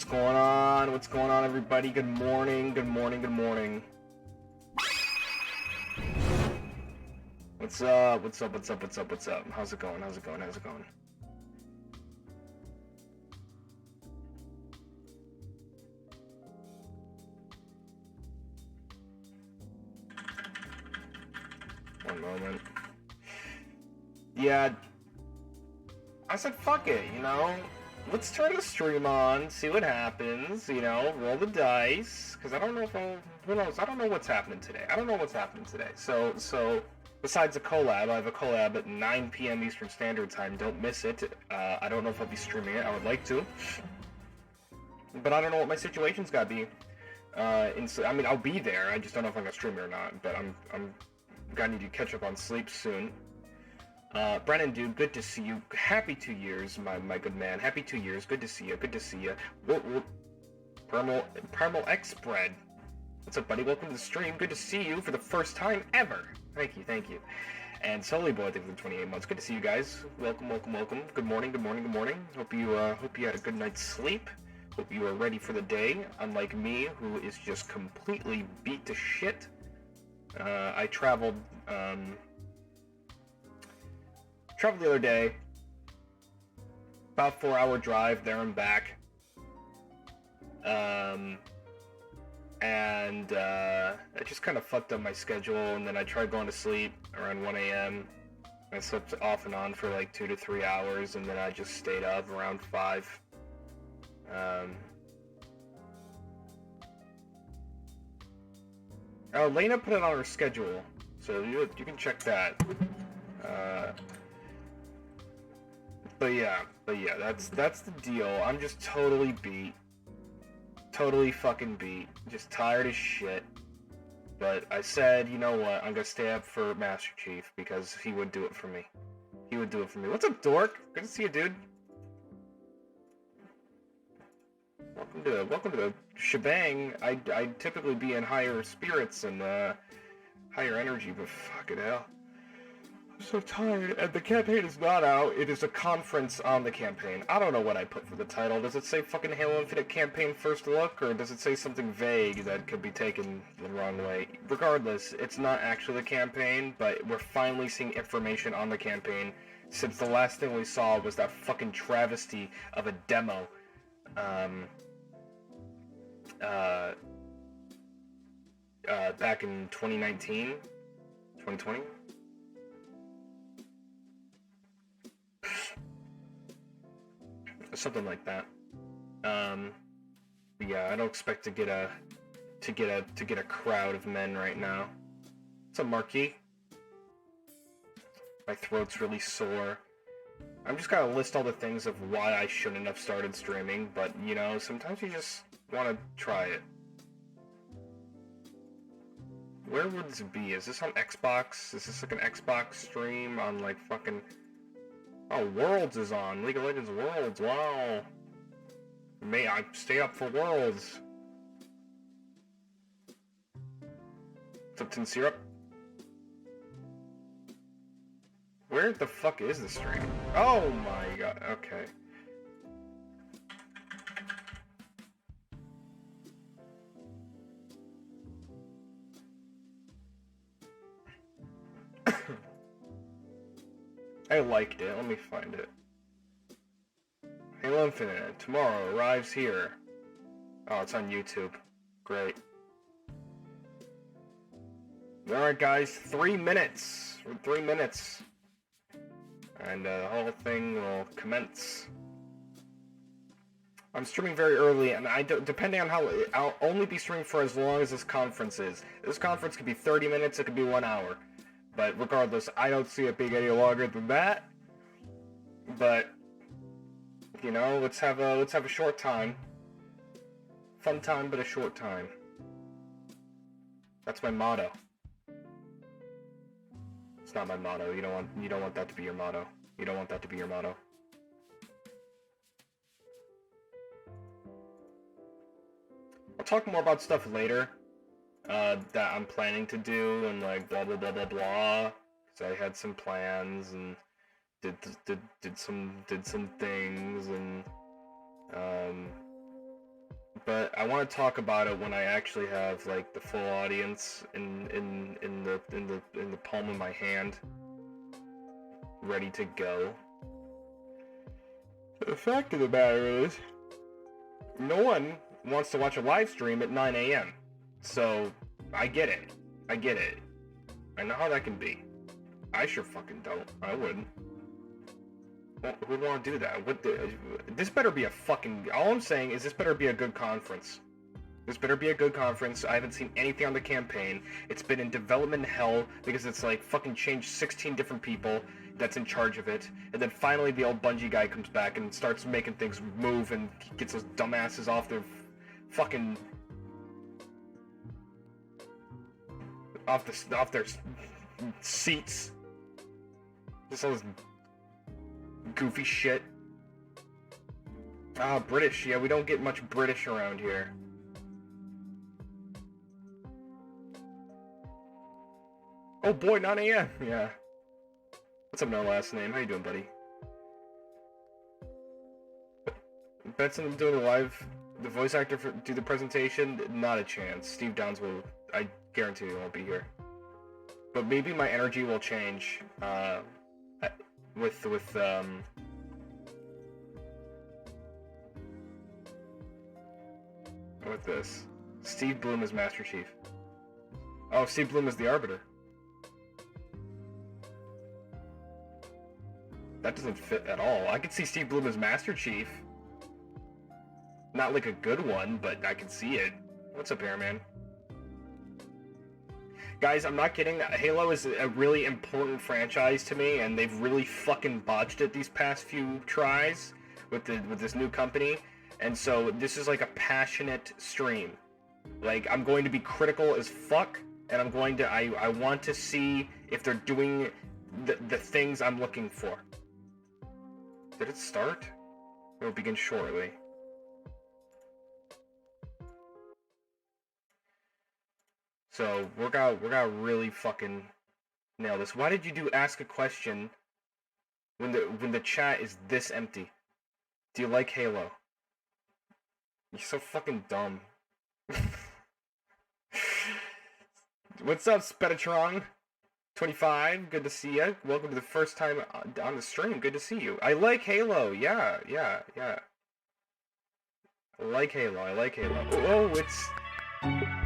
going on? What's going on, everybody? Good morning, good morning, good morning. What's up? What's up? What's up? What's up? What's up? How's it going? How's it going? How's it going? One moment. Yeah, I said fuck it, you know? Let's turn the stream on, see what happens, you know, roll the dice, because I don't know if who knows, I don't know what's happening today. So, besides a collab, I have a collab at 9 p.m. Eastern Standard Time, don't miss it. I don't know if I'll be streaming it, I would like to. But I don't know what my situation's gotta be. I mean, I'll be there, I just don't know if I'm gonna stream it or not, but I'm gonna need to catch up on sleep soon. Brennan, dude, good to see you. Happy 2 years, my good man. Happy 2 years. Good to see you. Good to see you. Primal X Spread. What's up, buddy? Welcome to the stream. Good to see you for the first time ever. Thank you, thank you. And Sully Boy, thank you for the 28 months. Good to see you guys. Welcome, welcome, welcome. Good morning, good morning, good morning. Hope you had a good night's sleep. Hope you are ready for the day. Unlike me, who is just completely beat to shit. I traveled the other day, about 4-hour drive there and back, and it just kind of fucked up my schedule, and then I tried going to sleep around 1 a.m. I slept off and on for like 2 to 3 hours, and then I just stayed up around 5. Lena put it on her schedule, so you can check that. But yeah, that's the deal. I'm just totally beat. Totally fucking beat. Just tired as shit. But I said, you know what, I'm gonna stay up for Master Chief, because he would do it for me. He would do it for me. What's up, Dork? Good to see you, dude. Welcome to the shebang. I'd typically be in higher spirits and higher energy, but fucking hell. I'm so tired, and the campaign is not out. It is a conference on the campaign. I don't know what I put for the title. Does it say fucking Halo Infinite Campaign First Look, or does it say something vague that could be taken the wrong way? Regardless, it's not actually the campaign, but we're finally seeing information on the campaign, since the last thing we saw was that fucking travesty of a demo. Back in 2019? 2020? Something like that. Yeah, I don't expect to get a crowd of men right now. What's up, Marquis? My throat's really sore. I'm just gonna list all the things of why I shouldn't have started streaming, but you know, sometimes you just want to try it. Where would this be? Is this on Xbox? Is this like an Xbox stream on like fucking... Oh, Worlds is on. League of Legends Worlds. Wow. May I stay up for Worlds? What's up, Tin Syrup? Where the fuck is the stream? Oh my god. Okay. I liked it. Let me find it. Halo Infinite tomorrow arrives here. Oh, it's on YouTube. Great. Alright, guys. 3 minutes. 3 minutes. And the whole thing will commence. I'm streaming very early, and depending on how... I'll only be streaming for as long as this conference is. This conference could be 30 minutes, it could be 1 hour. But regardless, I don't see it being any longer than that. But, you know, let's have a short time. Fun time, but a short time. That's my motto. It's not my motto. You don't want that to be your motto. You don't want that to be your motto. I'll talk more about stuff later. That I'm planning to do, and like blah blah blah blah blah. Cause I had some plans and did some things, and But I want to talk about it when I actually have like the full audience in the palm of my hand, ready to go. The fact of the matter is, no one wants to watch a live stream at 9 a.m. So I get it. I get it. I know how that can be. I sure fucking don't. I wouldn't. Who'd want to do that? This better be a fucking... All I'm saying is this better be a good conference. This better be a good conference. I haven't seen anything on the campaign. It's been in development hell because it's like fucking changed 16 different people that's in charge of it. And then finally the old Bungie guy comes back and starts making things move and gets those dumbasses off their fucking... off their seats. Just all this goofy shit. Ah, British. Yeah, we don't get much British around here. Oh boy, 9 a.m. Yeah. What's up, no last name? How you doing, buddy? Benson doing the voice actor do the presentation? Not a chance. Steve Downs will, I guarantee he won't be here. But maybe my energy will change, with this. Steve Bloom is Master Chief. Oh, Steve Bloom is the Arbiter. That doesn't fit at all. I could see Steve Bloom as Master Chief. Not like a good one, but I can see it. What's up, Airman? Guys, I'm not kidding. Halo is a really important franchise to me, and they've really fucking botched it these past few tries with this new company. And so this is like a passionate stream. Like, I'm going to be critical as fuck, and I'm going to I want to see if they're doing the things I'm looking for. Did it start? It will begin shortly. So we're gonna really fucking nail this. Why did you do ask a question when the chat is this empty? Do you like Halo? You're so fucking dumb. What's up, Speditron? 25, good to see you. Welcome to the first time on the stream. Good to see you. I like Halo. Yeah. I like Halo. Oh, it's...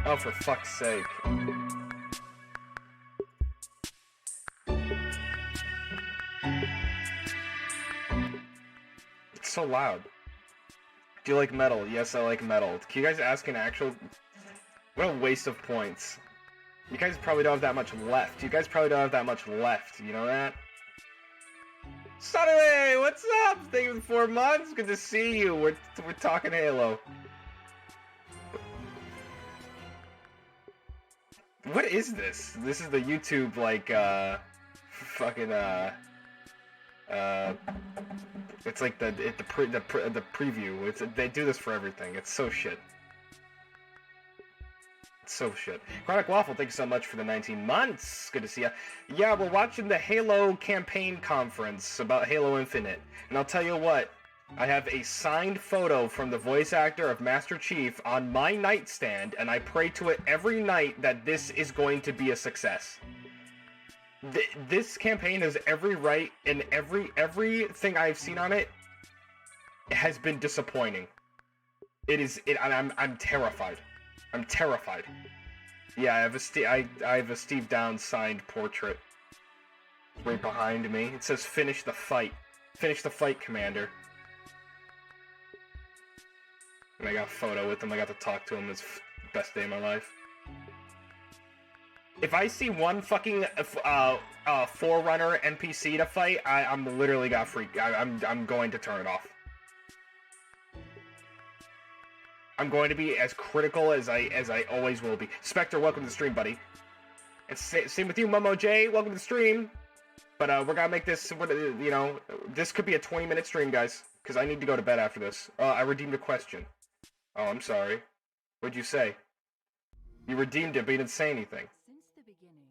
Oh, for fuck's sake. It's so loud. Do you like metal? Yes, I like metal. Can you guys ask an actual... What a waste of points. You guys probably don't have that much left. You know that? Saturday, what's up? Thank you for 4 months. Good to see you. We're talking Halo. What is this? This is the YouTube, like, fucking, it's like the preview. They do this for everything. It's so shit. Chronic Waffle, thank you so much for the 19 months. Good to see ya. Yeah, we're watching the Halo campaign conference about Halo Infinite. And I'll tell you what, I have a signed photo from the voice actor of Master Chief on my nightstand, and I pray to it every night that this is going to be a success. This campaign has every right, and everything I've seen on it has been disappointing. I'm terrified. Yeah, I have a Steve Downs signed portrait right behind me. It says "Finish the fight." Finish the fight, Commander. And I got a photo with him. I got to talk to him. It's the best day of my life. If I see one fucking Forerunner NPC to fight, I'm literally got freaked. I'm going to turn it off. I'm going to be as critical as I always will be. Spectre, welcome to the stream, buddy. And same with you, Momo J. Welcome to the stream. But we're gonna make this, you know, this could be a 20-minute stream, guys, because I need to go to bed after this. I redeemed a question. Oh, I'm sorry. What'd you say? You redeemed it, but you didn't say anything. Since the beginning,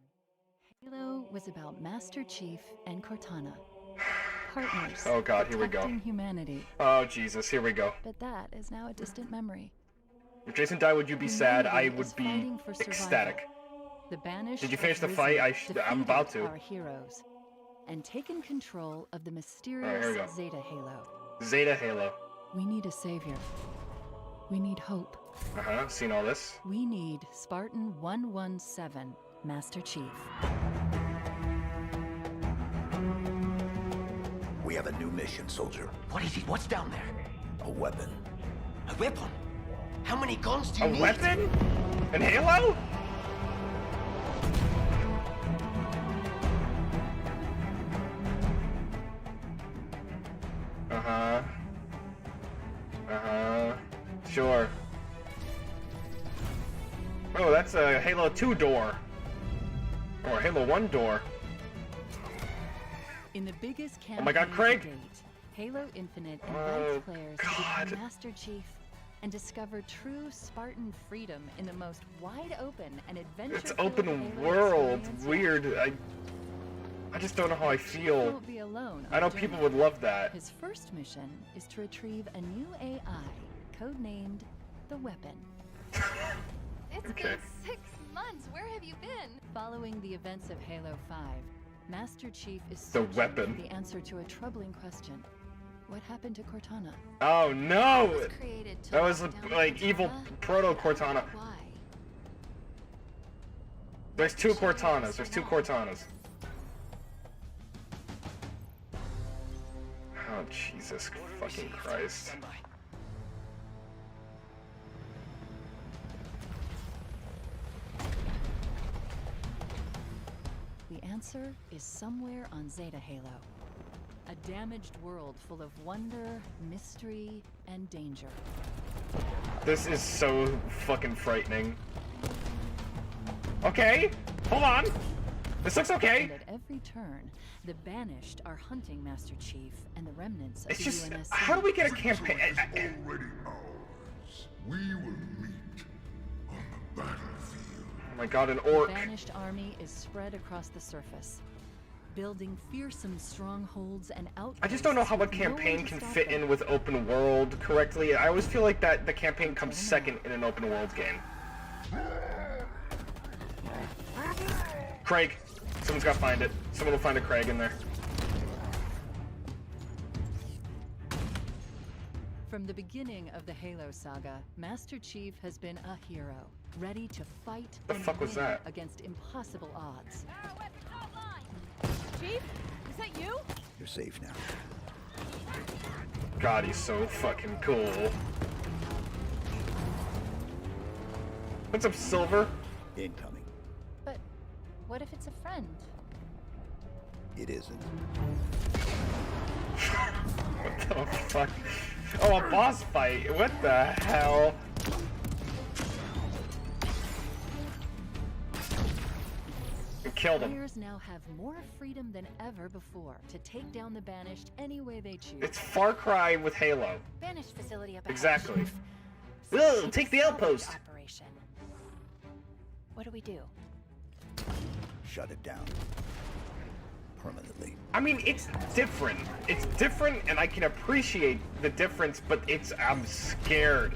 Halo was about Master Chief and Cortana. Partners. Oh God, here we go. Humanity. Oh Jesus, here we go. But that is now a distant memory. If Jason died, would you be sad? I Humanity would is be fighting for survival. ecstatic. The banished Did you finish the have fight? risen, I'm about to. defeated our heroes, and taken control of the Alright, mysterious here we go. Zeta Halo. Zeta Halo. We need a savior. We need hope. Seen all this. We need Spartan 117, Master Chief. We have a new mission, soldier. What is it? What's down there? A weapon. A weapon? How many guns do you need? A weapon? In Halo? Sure. Oh, that's a Halo 2 door. Or a Halo 1 door. In the biggest campaign Oh my God, Craig! to date, Halo Infinite Oh, invites players to God. become Master Chief and discover true Spartan freedom in the most wide open and adventurous It's open world. Weird. I just don't know how I He feel. won't be alone I on know the people journey. would love that. His first mission is to retrieve a new AI, codenamed the Weapon. It's Okay. been 6 months. Where have you been? Following the events of Halo 5, Master Chief is The searching Weapon. for the answer to a troubling question. What happened to Cortana? Oh no! It was created to That was lock down like evil Cortana. proto Cortana. Why? There's two Cortanas. There's two Cortanas. Oh Jesus fucking Christ! Stand by. The answer is somewhere on Zeta Halo. A damaged world full of wonder, mystery, and danger. This is so fucking frightening. Okay, hold on. This looks okay. And at every turn, the Banished are hunting Master Chief and the remnants of It's the just, UNSC. how do we get a campaign? Already ours. We will meet on the battlefield. Oh my God, an The orc. Banished army is spread across the surface, building fearsome strongholds and outposts. I just don't know how a with no campaign one to can stop fit them. in with open world correctly. I always feel like that the campaign comes second in an open world game. Craig. Someone's gotta find it. Someone will find a Craig in there. From the beginning of the Halo saga, Master Chief has been a hero, ready to fight The and fuck was win that? against impossible odds. Chief, is that you? You're safe now. God, he's so fucking cool. What's up, Silver? Incoming. But what if it's a friend? It isn't. What the fuck? Oh, a boss fight. What the hell? We killed him. Players now have more freedom than ever before to take down the Banished any way they choose. It's Far Cry with Halo. Banished facility up ahead. Exactly. Chief. Ugh, take the Salvage outpost. Operation. What do we do? Shut it down. Permanently. I mean, it's different. It's different, and I can appreciate the difference, but I'm scared.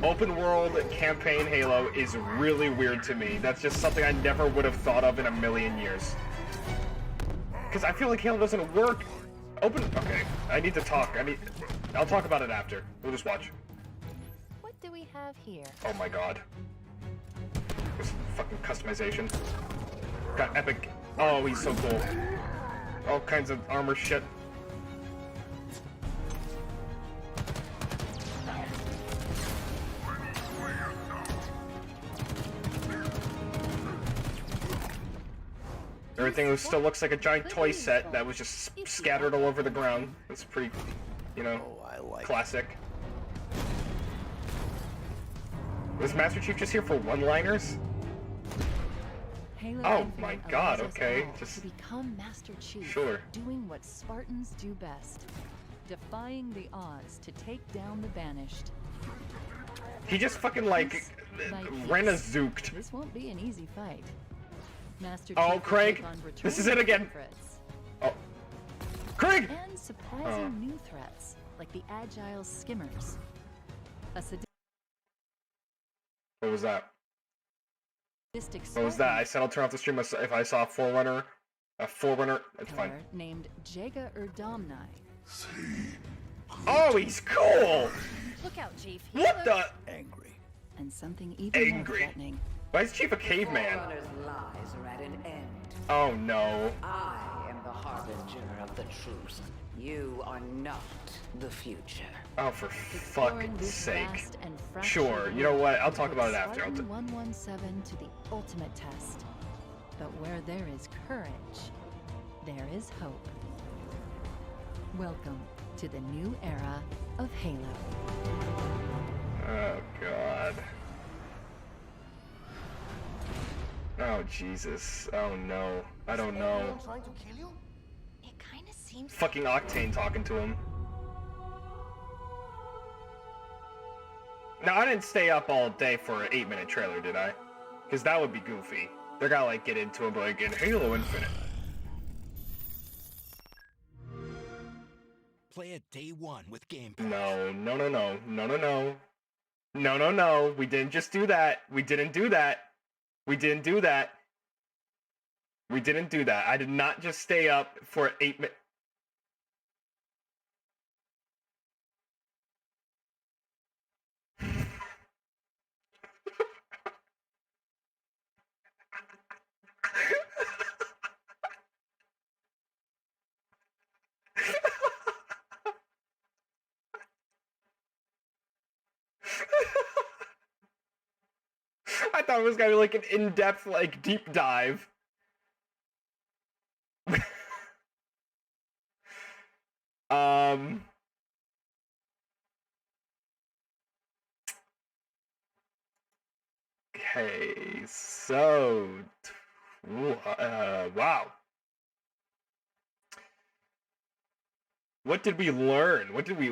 Open world campaign Halo is really weird to me. That's just something I never would have thought of in a million years. Because I feel like Halo doesn't work. Okay, I need to talk. I'll talk about it after. We'll just watch. What do we have here? Oh my God. This fucking customization. Got epic. Oh, he's so cool. All kinds of armor shit. Everything still looks like a giant toy set that was just scattered all over the ground. It's pretty, Oh, I like classic. Was Master Chief just here for one-liners? Halo Oh Infinite my allows God, us okay, all just- to become Master Chief, Sure. doing what Spartans do best, defying the odds to take down the Banished. He just fucking like Piece by piece. Renazooked. This won't be an easy fight. Master Oh, Chief will Craig, take on this is returning it again. threats Oh, Craig! and surprising new threats like the agile skimmers. A What was that? Mystic What was that? I said I'll turn off the stream if I saw a Forerunner. A Forerunner. That's fine. named Jaga Urdomni. See, Oh, he's cool! Look out, Chief. He What looks- the? Angry. And something even more Angry. threatening. Why is Chief a caveman? Forerunner's lies are at an end. Oh no. I am the harbinger of the truth. You are not the future. Oh, for Exploring fuck's this sake. vast and fractured Sure, you know what? I'll world talk about it puts after. Spartan 117 to the ultimate test. But where there is courage, there is hope. Welcome to the new era of Halo. Oh god. Oh Jesus. Oh no. I don't know. Anyone trying to kill you? It kind of seems. Fucking Octane talking to him. Now, I didn't stay up all day for an 8-minute trailer, did I? Because that would be goofy. They're gonna like get into it like in Halo Infinite. Play it day one with Game Pass. No, no, no, no, no, no, no. No, no, no. We didn't just do that. We didn't do that. We didn't do that. We didn't do that. I did not just stay up for 8 minutes. I thought it was gonna be like an in-depth, like deep dive. um. Okay, so wow. What did we learn? What did we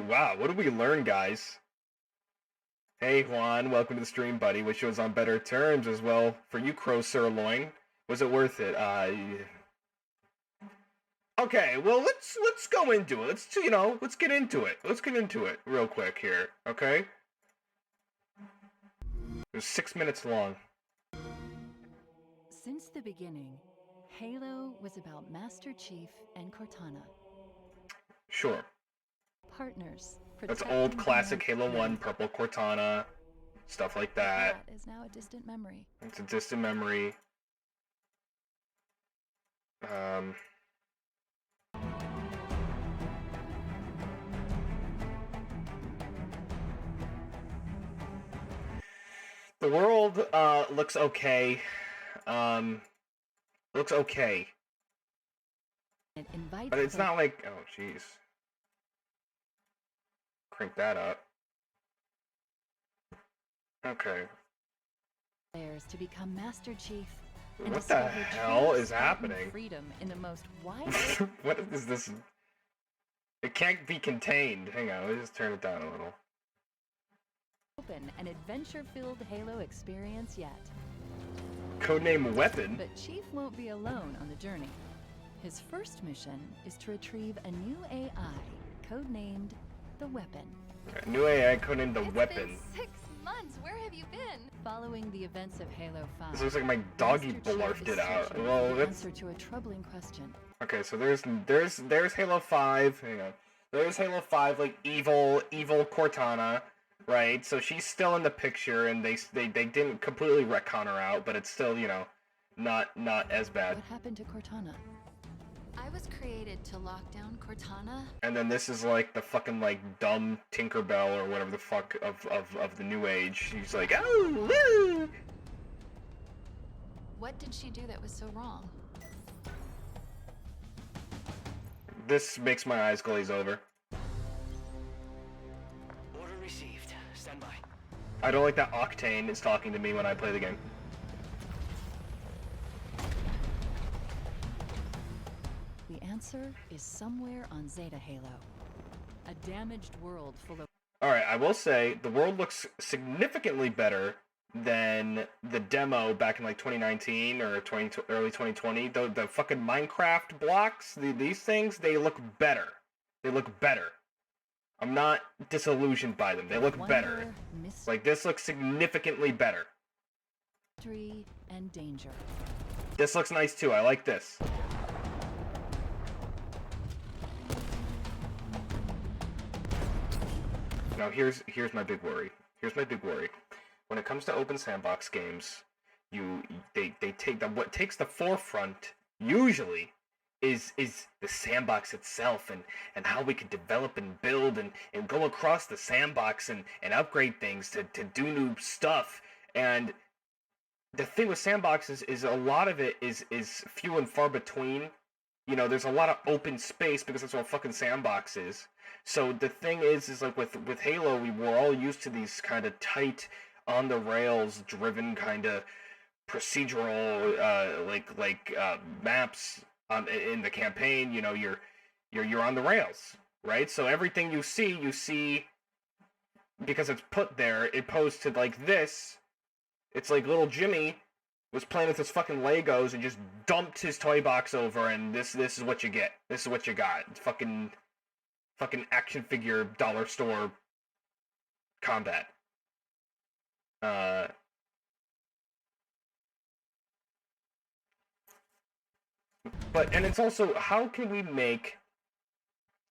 learn, guys? Hey Juan, welcome to the stream, buddy. Wish it was on better terms as well for you, Crow Sirloin. Was it worth it? Okay, well let's go into it. Let's get into it. Let's get into it real quick here, okay? It was 6 minutes long. Since the beginning, Halo was about Master Chief and Cortana. Sure. Partners. That's protecting old classic Halo humanity. 1, purple Cortana, stuff like that. That is now a distant memory. It's a distant memory. The world looks okay. Looks okay. It invites But it's players not like, oh jeez. Crank that up. Okay. to become Master Chief. And What the discover hell true is Spartan happening? Freedom in the most wide What is this? It can't be contained. Hang on, let's just turn it down a little. open and adventure-filled Halo experience yet. Codename Weapon? But Chief won't be alone on the journey. His first mission is to retrieve a new AI, codenamed the Weapon. New AI codenamed the It's Weapon. been 6 months. Where have you been? Following the events of Halo 5. This looks like my doggy Master Chief blarfed is it out. searching Well, for the that's answer to a troubling question. okay. So there's Halo 5. Hang on. There's Halo 5, like evil Cortana, right? So she's still in the picture, and they didn't completely retcon her out, but it's still, you know, not as bad. What happened to Cortana? I was created to lock down Cortana. And then this is like the fucking like dumb Tinkerbell or whatever the fuck of the new age. She's like, oh, woo! What did she do that was so wrong? This makes my eyes glaze over. Order received. Stand by. I don't like that Octane is talking to me when I play the game. The answer is somewhere on Zeta Halo. A damaged world full of Alright, I will say, the world looks significantly better than the demo back in like 2019 or early 2020. The fucking Minecraft blocks, these things, they look better. They look better. I'm not disillusioned by them. They look better. wonder, mystery, Like, this looks significantly better. mystery, and danger. This looks nice too. I like this. Now here's my big worry. Here's my big worry. When it comes to open sandbox games, they take them. What takes the forefront usually is the sandbox itself and how we can develop and build and go across the sandbox and upgrade things to do new stuff. And the thing with sandboxes is a lot of it is few and far between. You know, there's a lot of open space because that's what a fucking sandbox is. So the thing is like with Halo, we were all used to these kind of tight, on the rails driven kind of procedural maps in the campaign. You know, you're on the rails, right? So everything you see because it's put there, opposed to like this. It's like little Jimmy was playing with his fucking Legos and just dumped his toy box over, and this is what you get. This is what you got. It's fucking action figure dollar store combat. And it's also, how can we make,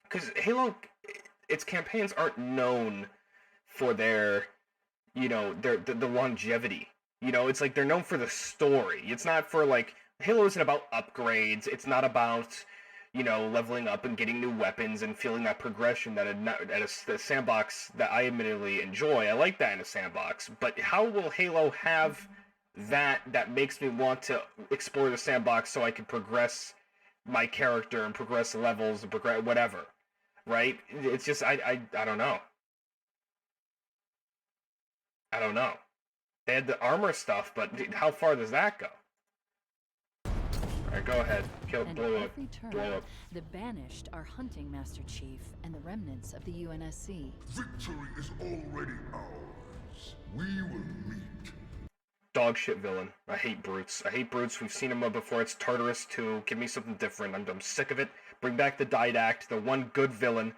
because Halo, its campaigns aren't known for their, you know, the longevity. You know, it's like they're known for the story. It's not for like, Halo isn't about upgrades. It's not about, you know, leveling up and getting new weapons and feeling that progression that a sandbox that I admittedly enjoy. I like that in a sandbox. But how will Halo have that makes me want to explore the sandbox so I can progress my character and progress levels and progress whatever, right? It's just I don't know. I don't know. They had the armor stuff, but how far does that go? Alright, go ahead. And Blow at up. every turn, Blow up. the Banished are hunting Master Chief and the remnants of the UNSC. Victory is already ours. We will meet. Dog shit villain. I hate brutes. We've seen him before. It's Tartarus 2. Give me something different. I'm sick of it. Bring back the Didact, the one good villain.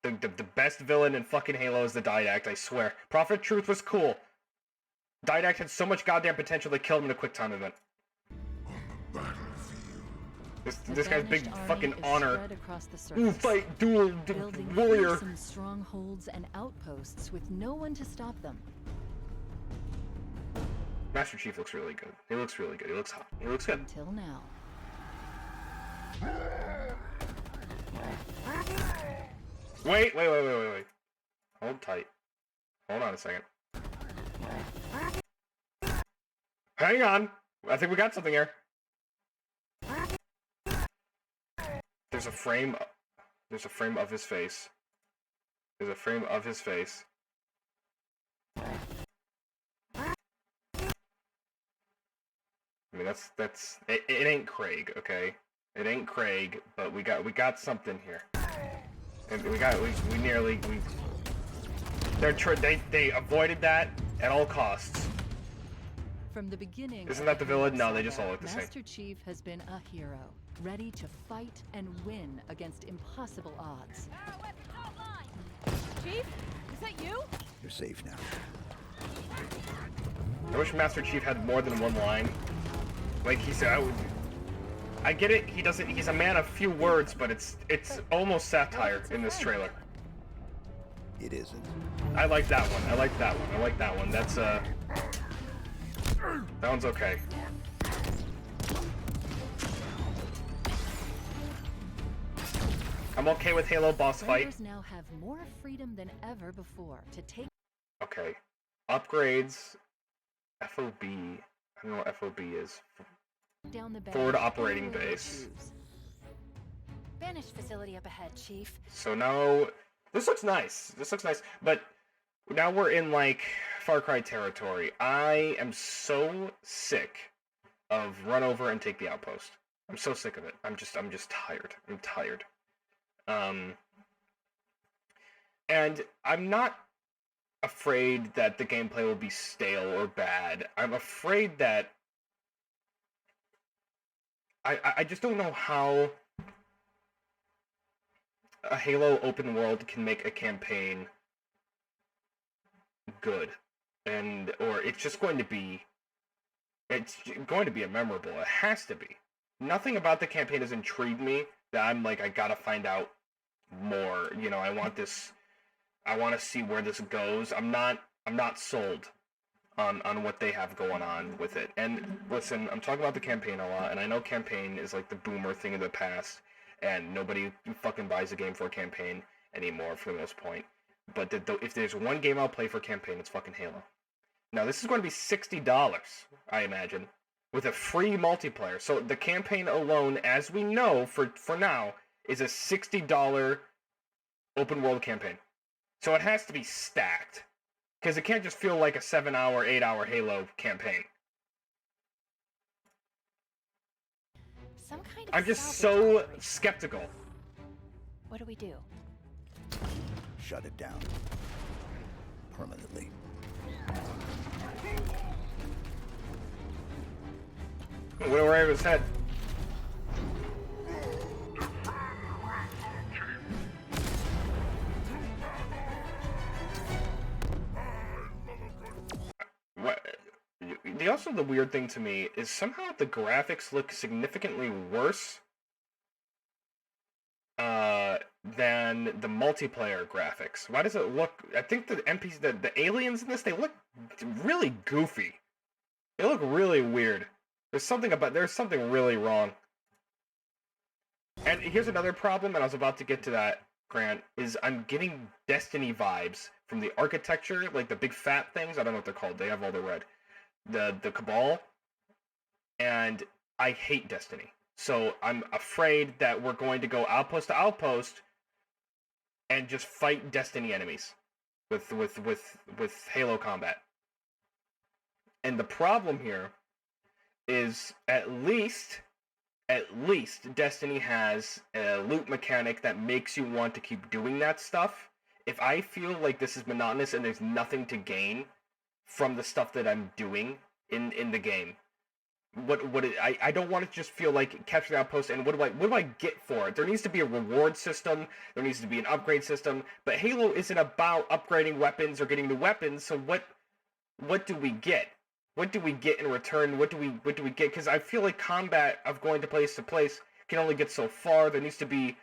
The best villain in fucking Halo is the Didact, I swear. Prophet Truth was cool. Didact had so much goddamn potential they killed him in a quick time event. On the battlefield. This guy's big fucking honor. Ooh, Ooh, fight, duel, building warrior. fearsome strongholds and outposts with no one to stop them. Master Chief looks really good. He looks really good. He looks hot. He looks good. Until now. Wait. Hold tight. Hold on a second. Hang on. I think we got something here. There's a frame of his face. There's a frame of his face. I mean, that's it ain't Craig, okay? It ain't Craig, but we got something here. And they avoided that at all costs. From the beginning, Isn't that the villain? No, they just all look the same. Master Chief has been a hero, ready to fight and win against impossible odds. Chief, is that you? You're safe now. I wish Master Chief had more than one line. Like he said, I get it. He's a man of few words, but it's almost satire in this trailer. It isn't. I like that one. That's that one's okay. I'm okay with Halo boss fight. Players now have more freedom than ever before to take Okay. Upgrades. FOB. I don't know what FOB is. down the Forward Banished operating anywhere they base. choose. Banished facility up ahead, Chief. So now, this looks nice. But now we're in like Far Cry territory. I am so sick of run over and take the outpost. I'm so sick of it. I'm just tired. I'm tired. And I'm not afraid that the gameplay will be stale or bad. I'm afraid that I just don't know how a Halo open world can make a campaign good. or it's just going to be, it's going to be a memorable. It has to be. Nothing about the campaign has intrigued me that I'm like, I gotta find out more. You know, I want to see where this goes. I'm not sold on what they have going on with it. And listen, I'm talking about the campaign a lot, and I know campaign is like the boomer thing of the past, and nobody fucking buys a game for a campaign anymore for the most point. But if there's one game I'll play for campaign, it's fucking Halo. Now this is going to be $60, I imagine, with a free multiplayer. So the campaign alone, as we know for now, is a $60 open world campaign. So it has to be stacked. Because it can't just feel like a 7-hour, 8-hour Halo campaign. Some kind of I'm just salvage so operation. skeptical. What do we do? Shut it down. Permanently. Where over his head. What? Also, the weird thing to me is somehow the graphics look significantly worse than the multiplayer graphics. Why does it look? I think the NPCs, the aliens in this, they look really goofy. They look really weird. There's something really wrong. And here's another problem, and I was about to get to that, Grant, is I'm getting Destiny vibes from the architecture, like the big fat things. I don't know what they're called. They have all the red. The Cabal. And I hate Destiny. So I'm afraid that we're going to go outpost to outpost and just fight Destiny enemies with Halo combat. And the problem here is at least Destiny has a loot mechanic that makes you want to keep doing that stuff. If I feel like this is monotonous and there's nothing to gain from the stuff that I'm doing in the game, I don't want it to just feel like capture the outpost and what do I get for it? There needs to be a reward system, there needs to be an upgrade system, but Halo isn't about upgrading weapons or getting new weapons, so what do we get? What do we get in return? What do we get? Because I feel like combat of going to place can only get so far. There needs to be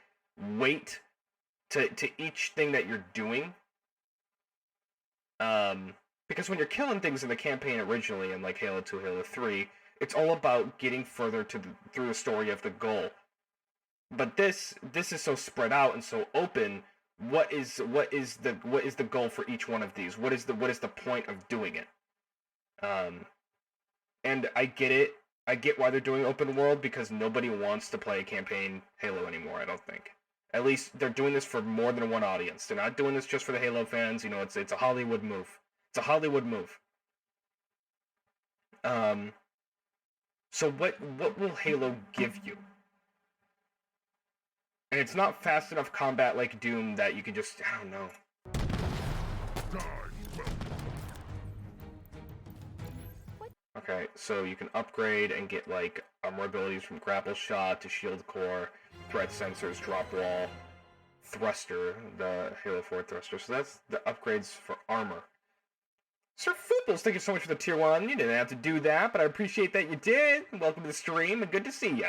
weight to each thing that you're doing. Because when you're killing things in the campaign originally in like Halo 2, Halo 3, it's all about getting further through the story of the goal. But this is so spread out and so open. What is the goal for each one of these? What is the point of doing it? And I get it. I get why they're doing open world, because nobody wants to play campaign Halo anymore, I don't think. At least they're doing this for more than one audience. They're not doing this just for the Halo fans. You know, it's a Hollywood move. It's a Hollywood move. So what will Halo give you? And it's not fast enough combat like Doom that you can just, I don't know. Okay, so you can upgrade and get like armor abilities from grapple shot to shield core, threat sensors, drop wall, thruster, the Halo 4 thruster. So that's the upgrades for armor. Sir Foobles, thank you so much for the tier 1. You didn't have to do that, but I appreciate that you did. Welcome to the stream, and good to see you.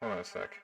Hold on a sec.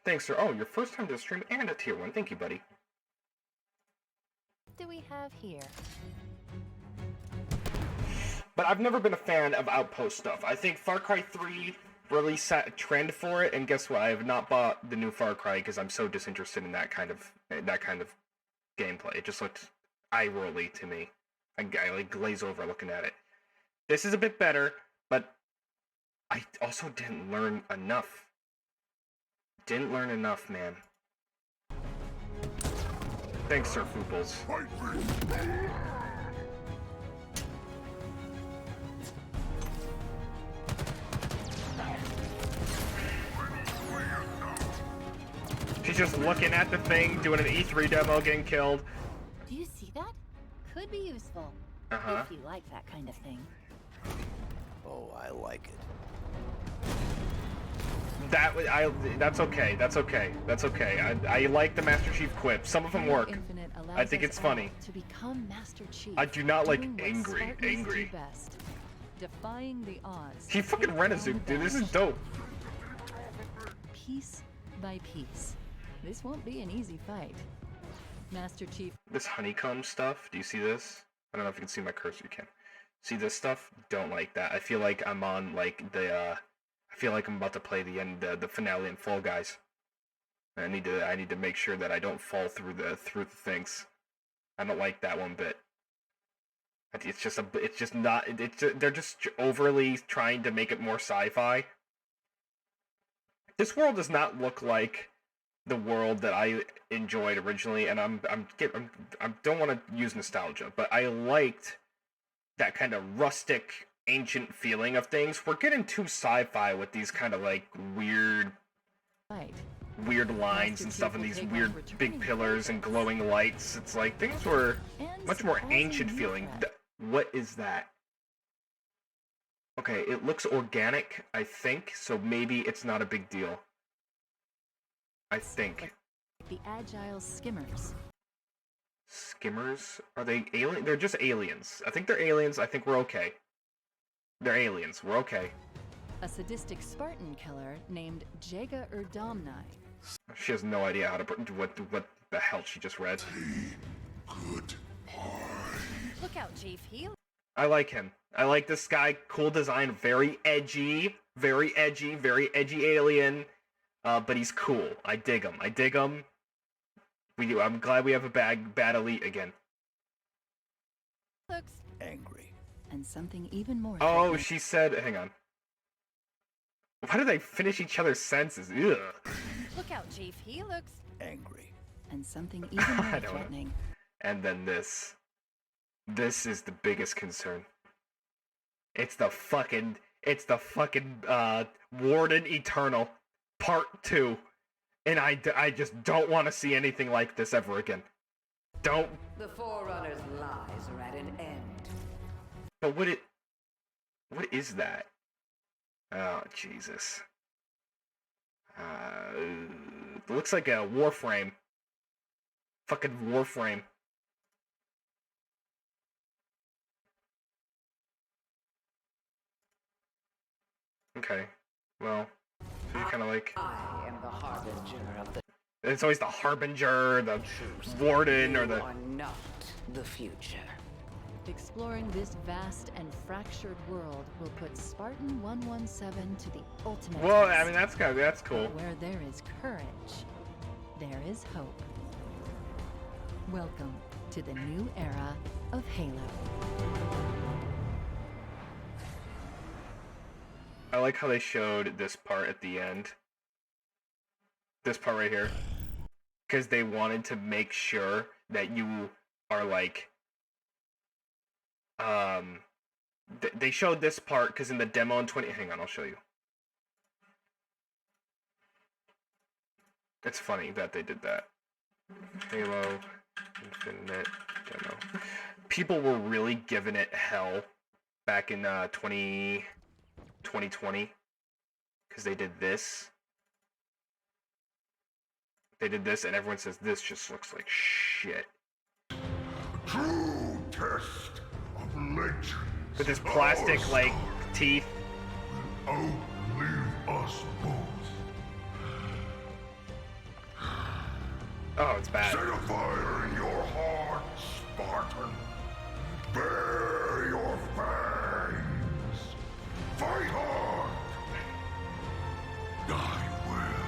Thanks, sir. Oh, your first time to the stream and a tier 1. Thank you, buddy. What do we have here? But I've never been a fan of outpost stuff. I think Far Cry 3 really set a trend for it, and guess what? I have not bought the new Far Cry because I'm so disinterested in that kind of gameplay. It just looked eye-rolly to me. I like glaze over looking at it. This is a bit better, but I also didn't learn enough. Didn't learn enough, man. Thanks, Sir Foobles. She's just looking at the thing, doing an E3 demo, getting killed. Do you see that? Could be useful. Uh-huh. If you like that kind of thing. Oh, I like it. That's okay. That's okay. That's okay. I like the Master Chief quips. Some of them work. Infinite allows I think us it's all funny. To become Master Chief. I do not like doing what angry. Spartans do Angry. best, defying the odds. He fucking Renazook, dude. This is dope. Piece by piece. This won't be an easy fight. Master Chief. This honeycomb stuff. Do you see this? I don't know if you can see my cursor. You can. See this stuff? Don't like that. I feel like I'm on like the. I feel like I'm about to play the end, the finale in Fall Guys. I need to make sure that I don't fall through the things. I don't like that one bit. They're just overly trying to make it more sci-fi. This world does not look like the world that I enjoyed originally, and I don't want to use nostalgia, but I liked that kind of rustic, ancient feeling of things. We're getting too sci-fi with these kind of like weird lines and stuff, and these weird big pillars and glowing lights. It's like things were much more ancient feeling. What is that? Okay, it looks organic, I think, so maybe it's not a big deal. I think. The agile skimmers. Skimmers? Are they alien? They're just aliens. I think they're aliens. I think we're okay. They're aliens. We're okay. A sadistic Spartan killer named Jaga Erdomni. She has no idea how to put what the hell she just read. Good Look out, Chief. I like him. I like this guy. Cool design. Very edgy. Very edgy. Very edgy alien. But he's cool. I dig him. I dig him. We do. I'm glad we have a bad elite again. Looks Angry. And something even more. Oh, threatening. she said. Hang on. Why do they finish each other's sentences? Ugh. Look out, Chief. He looks Angry. And something even more I don't know. threatening. And then this. This is the biggest concern. It's the fucking Warden Eternal Part 2. And I just don't want to see anything like this ever again. Don't. The Forerunner's lies are at an end. But what is that? Oh, Jesus. It looks like a Warframe. Fucking Warframe. Okay. Well, so you kind of like... I am the harbinger of the It's always the Harbinger, the Warden, or You the... are not the future. Exploring this vast and fractured world will put Spartan 117 to the ultimate Well, test. I mean, that's cool. Where there is courage, there is hope. Welcome to the new era of Halo. I like how they showed this part at the end. This part right here. Because they wanted to make sure that you are like... they showed this part because in the demo in 20... Hang on, I'll show you. It's funny that they did that. Halo Infinite demo. People were really giving it hell back in 2020 because they did this. They did this, and everyone says this just looks like shit. True test of legends. With his plastic like teeth. Outlive us both. Oh, it's bad. Set a fire in your heart, Spartan. Bare your fangs. Fight hard. Die well.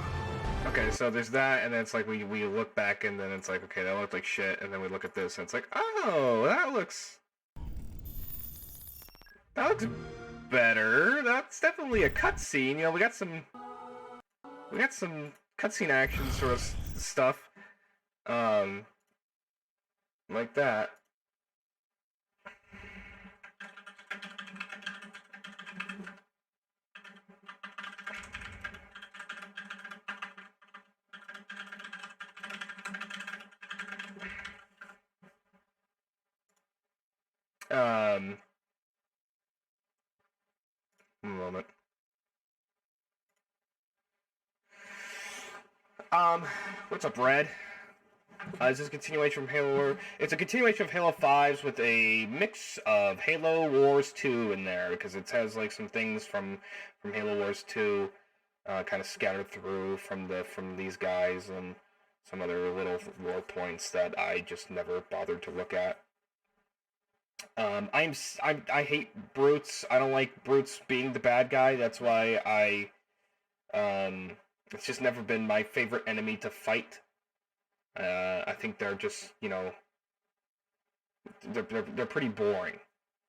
Okay, so there's that, and then it's like we look back, and then it's like, okay, that looked like shit, and then we look at this, and it's like, oh, that looks better. That's definitely a cutscene. You know, we got some cutscene action sort of stuff, like that. One moment. What's up, Red? This is a continuation from Halo War. It's a continuation of Halo 5's with a mix of Halo Wars 2 in there, because it has like some things from Halo Wars 2 kind of scattered through from these guys, and some other little lore points that I just never bothered to look at. I hate brutes. I don't like brutes being the bad guy. That's why it's just never been my favorite enemy to fight. I think they're just, you know, they're pretty boring.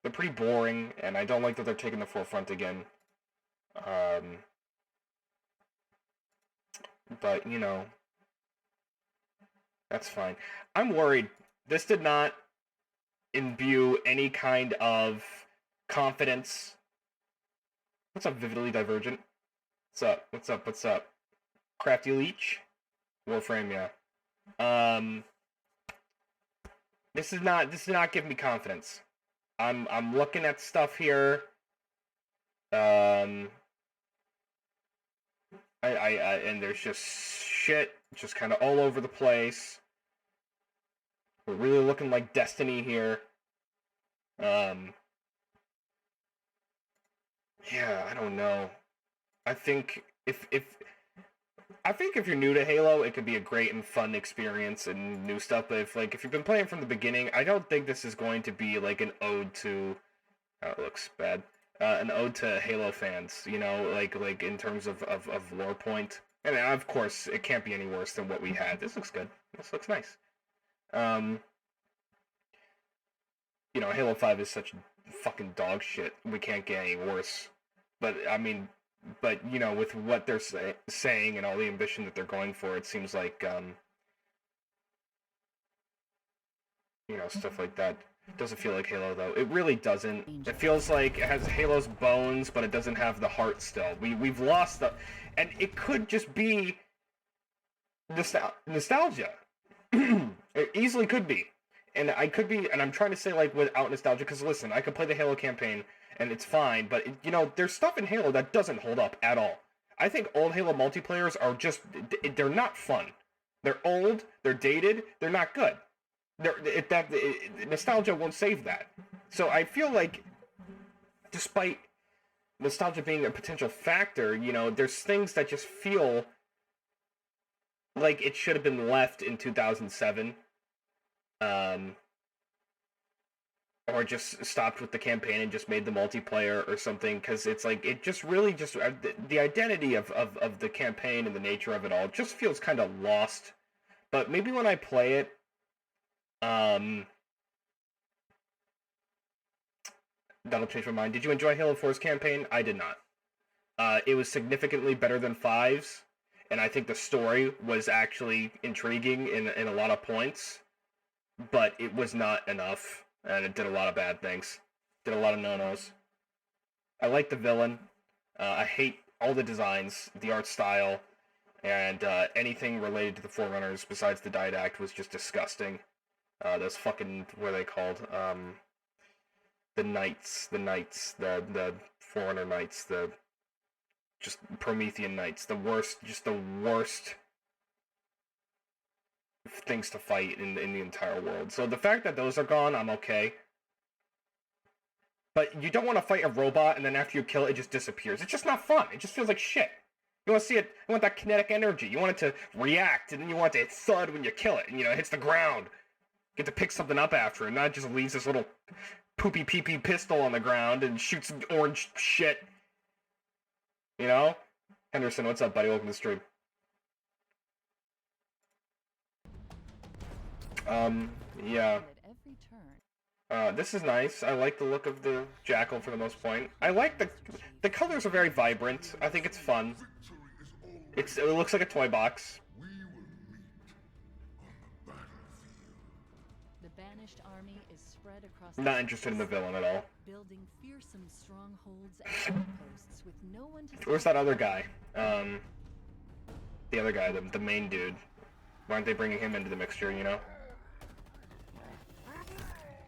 They're pretty boring, and I don't like that they're taking the forefront again. But you know, that's fine. I'm worried. This did not imbue any kind of confidence. What's up, Vividly Divergent? What's up? What's up? What's up? Crafty Leech? Warframe, yeah. This is not giving me confidence. I'm looking at stuff here. And there's just shit just kind of all over the place. We're really looking like Destiny here. Yeah, I don't know. I think if you're new to Halo, it could be a great and fun experience and new stuff. But if you've been playing from the beginning, I don't think this is going to be like an ode to. Oh, it looks bad. An ode to Halo fans. You know, like in terms of lore point. And of course, it can't be any worse than what we had. This looks good. This looks nice. You know, Halo 5 is such fucking dog shit. We can't get any worse. But I mean, you know, with what they're saying and all the ambition that they're going for, it seems like you know, stuff like that. It doesn't feel like Halo though. It really doesn't. It feels like it has Halo's bones, but it doesn't have the heart still. We've lost the, and it could just be nostalgia. It easily could be. And I'm trying to say like without nostalgia, because listen, I could play the Halo campaign and it's fine, but you know, there's stuff in Halo that doesn't hold up at all. I think old Halo multiplayers are just, they're not fun. They're old, they're dated, they're not good. Nostalgia won't save that. So I feel like, despite nostalgia being a potential factor, you know, there's things that just feel like it should have been left in 2007. Or just stopped with the campaign and just made the multiplayer or something, because it's like, it just really just, the identity of the campaign and the nature of it all just feels kind of lost. But maybe when I play it, that'll change my mind. Did you enjoy Halo 4's campaign? I did not. It was significantly better than 5's, and I think the story was actually intriguing in a lot of points, but it was not enough, and it did a lot of bad things. Did a lot of no-nos. I like the villain. I hate all the designs, the art style, and anything related to the Forerunners besides the Didact was just disgusting. Those fucking, what are they called? The Knights, the Forerunner Knights, the just Promethean Knights, the worst things to fight in the entire world. So the fact that those are gone, I'm okay. But you don't want to fight a robot and then after you kill it, it just disappears. It's just not fun. It just feels like shit. You want to see it, you want that kinetic energy. You want it to react, and then you want it to thud when you kill it, and you know, it hits the ground. You get to pick something up after, and not just leaves this little poopy pee-pee pistol on the ground and shoots orange shit. You know? Henderson, what's up, buddy? Welcome to the stream. Yeah. And at every turn, This is nice. I like the look of the jackal for the most point. I like the colors are very vibrant. I think it's fun. It looks like a toy box. We will meet on the battlefield. the banished army is spread across I'm the not interested in the surface, villain at all. building fearsome strongholds and outposts with no one to Where's that other guy? The other guy, the main dude. Why aren't they bringing him into the mixture, you know?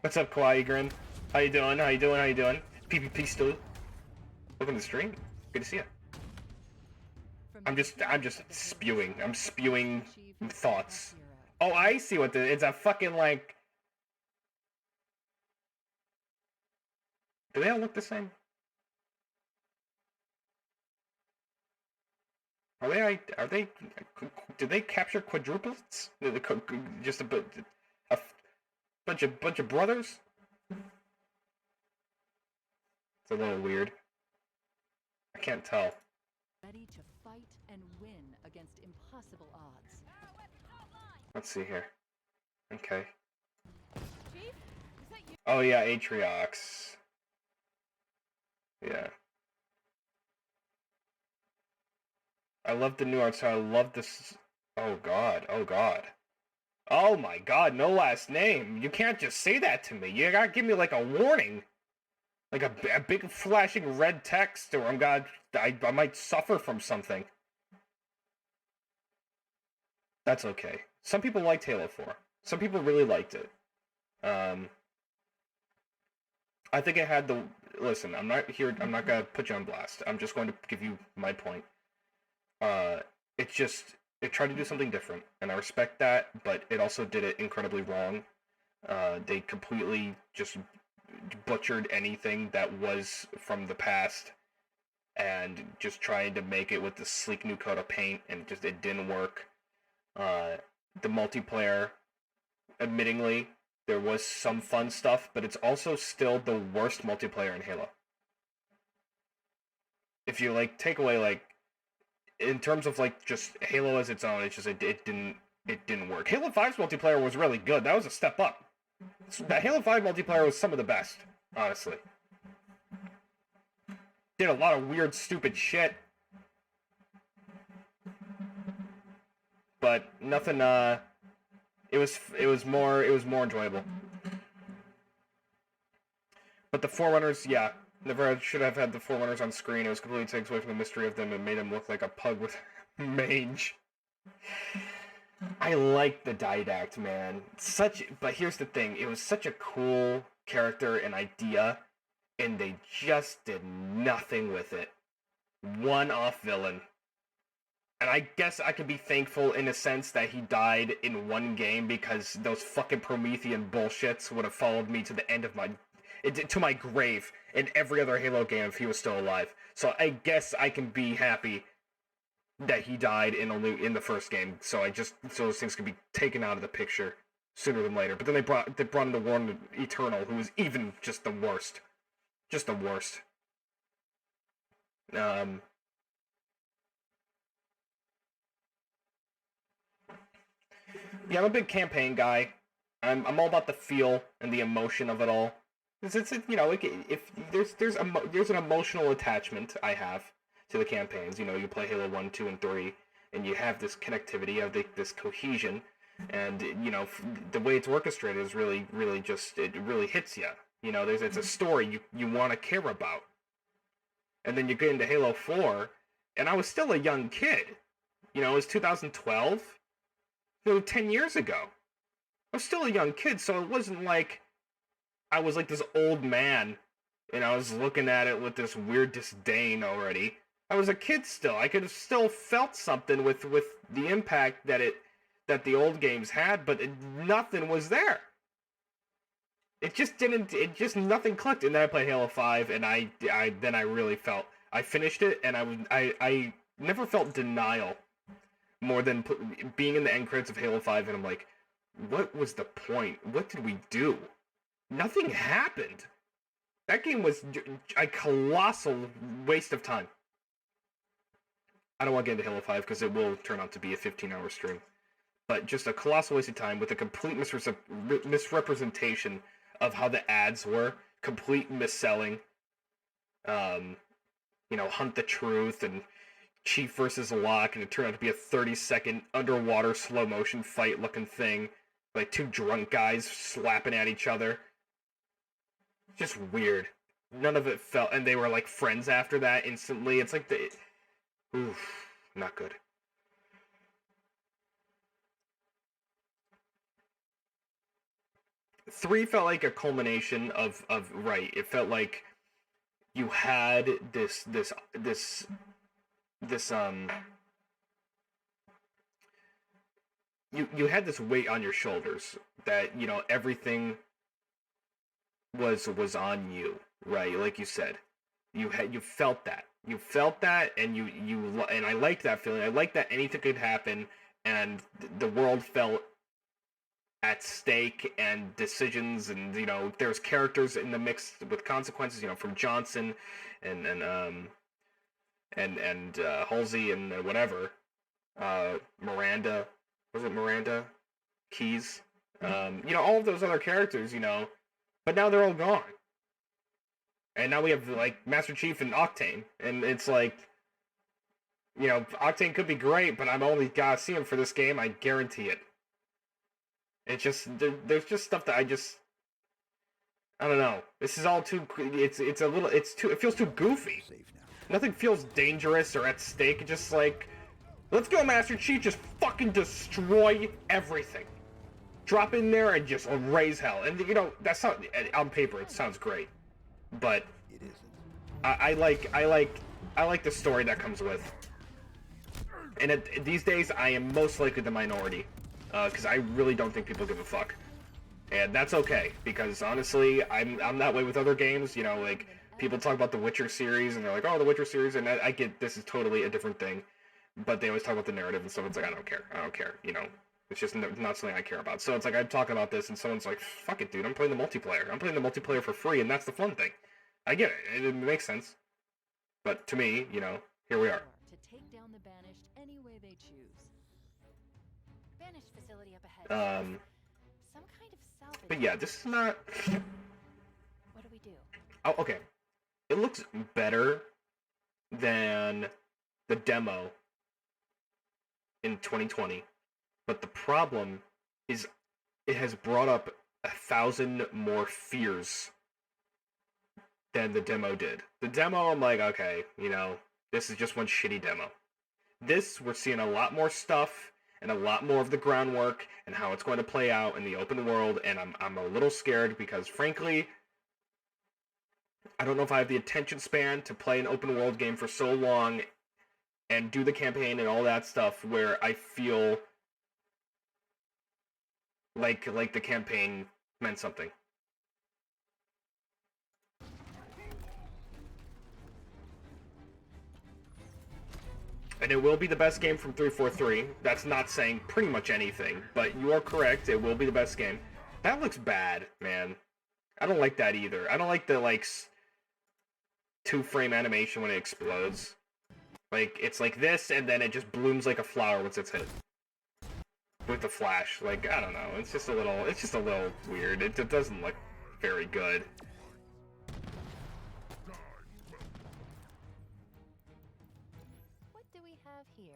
What's up, Kawaii Grin? How you doing? How you doing? How you doing? PPP still. Welcome to the stream. Good to see you. I'm just spewing. I'm spewing thoughts. Oh, I see what it's a fucking like. Do they all look the same? Are they? Did they capture quadruplets? Just a bunch of brothers? It's a little weird. I can't tell. ready to fight and win against impossible odds. Let's see here. Okay. Oh yeah, Atriox. Yeah. I love the new art style. I love this. Oh god. Oh god. Oh my god, no last name. You can't just say that to me. You gotta give me like a warning. Like a big flashing red text, or I might suffer from something. That's okay. Some people liked Halo 4. Some people really liked it. I think it had the... Listen, I'm not gonna put you on blast. I'm just going to give you my point. It tried to do something different, and I respect that, but it also did it incredibly wrong. They completely just butchered anything that was from the past, and just trying to make it with this sleek new coat of paint, and it didn't work. The multiplayer, admittingly, there was some fun stuff, but it's also still the worst multiplayer in Halo. If you like take away like, in terms of like just Halo as its own, it's just it didn't work. Halo 5's multiplayer was really good. That was a step up. The Halo 5 multiplayer was some of the best, honestly. Did a lot of weird, stupid shit. But nothing, it was more enjoyable. But the Forerunners, yeah. Never should have had the Forerunners on screen. It was completely takes away from the mystery of them and made them look like a pug with mange. I like the Didact, man. But here's the thing. It was such a cool character and idea, and they just did nothing with it. One-off villain. And I guess I could be thankful in a sense that he died in one game, because those fucking Promethean bullshits would have followed me to the end of to my grave in every other Halo game if he was still alive. So I guess I can be happy that he died in the first game. So those things could be taken out of the picture sooner than later. But then they brought in the one Eternal, who was even just the worst. Just the worst. Yeah, I'm a big campaign guy. I'm all about the feel and the emotion of it all. It's you know, if there's an emotional attachment I have to the campaigns. You know, you play Halo 1, 2, and 3, and you have this connectivity, you have this cohesion, and you know the way it's orchestrated is really just it really hits you. You know, it's a story you want to care about, and then you get into Halo 4, and I was still a young kid. You know, it was 2012. 10 years ago. I was still a young kid, so it wasn't like I was like this old man and I was looking at it with this weird disdain already. I was a kid still. I could have still felt something with the impact that the old games had, but nothing was there. It just nothing clicked. And then I played Halo 5, and I really felt, I finished it, and I never felt denial more than being in the end credits of Halo 5, and I'm like, what was the point? What did we do? Nothing happened. That game was a colossal waste of time. I don't want to get into Halo 5 because it will turn out to be a 15-hour stream. but just a colossal waste of time with a complete misrepresentation of how the ads were, complete misselling. Hunt the truth and Chief versus Locke, and it turned out to be a 30-second underwater slow motion fight looking thing, like two drunk guys slapping at each other. Just weird. None of it felt, and they were like friends after that instantly. It's like oof, not good. Three felt like a culmination of right. It felt like you had this you had this weight on your shoulders that everything was on you, right? Like you said, you felt that, and and I liked that feeling. I liked that anything could happen, and the world felt at stake, and decisions, and there's characters in the mix with consequences, from Johnson and Halsey and whatever, Miranda, was it Miranda Keys, all of those other characters, but now they're all gone, and now we have like Master Chief and Octane, and it's like, Octane could be great, but I'm only gotta see him for this game. I guarantee it. It's just there's just stuff that I don't know. This is all too. It feels too goofy. Nothing feels dangerous or at stake. It's just like, let's go, Master Chief. Just fucking destroy everything. Drop in there and just raise hell. And that's not on paper. It sounds great, but It isn't. I like the story that comes with. And these days, I am most likely the minority, because I really don't think people give a fuck. And that's okay, because honestly, I'm that way with other games. Like, people talk about the Witcher series, and they're like, oh, the Witcher series, and I get this is totally a different thing. But they always talk about the narrative and stuff. It's like, I don't care. It's just not something I care about. So it's like, I'm talking about this, and someone's like, fuck it, dude, I'm playing the multiplayer. I'm playing the multiplayer for free, and that's the fun thing. I get it. It makes sense. But to me, here we are. To take down the banished any way they choose. Banished facility up ahead. Some kind of salvage. But yeah, this is not... What do we do? Oh, okay. It looks better than the demo in 2020, but the problem is it has brought up 1,000 more fears than the demo did. The demo, I'm like, okay, this is just one shitty demo. This, we're seeing a lot more stuff and a lot more of the groundwork and how it's going to play out in the open world, and I'm a little scared because, frankly, I don't know if I have the attention span to play an open world game for so long and do the campaign and all that stuff where I feel like the campaign meant something. And it will be the best game from 343. That's not saying pretty much anything, but you are correct. It will be the best game. That looks bad, man. I don't like that either. I don't like the, like, 2-frame animation when it explodes. Like, it's like this, and then it just blooms like a flower once it's hit. With the flash. Like, I don't know. It's just a little weird. It doesn't look very good. What do we have here?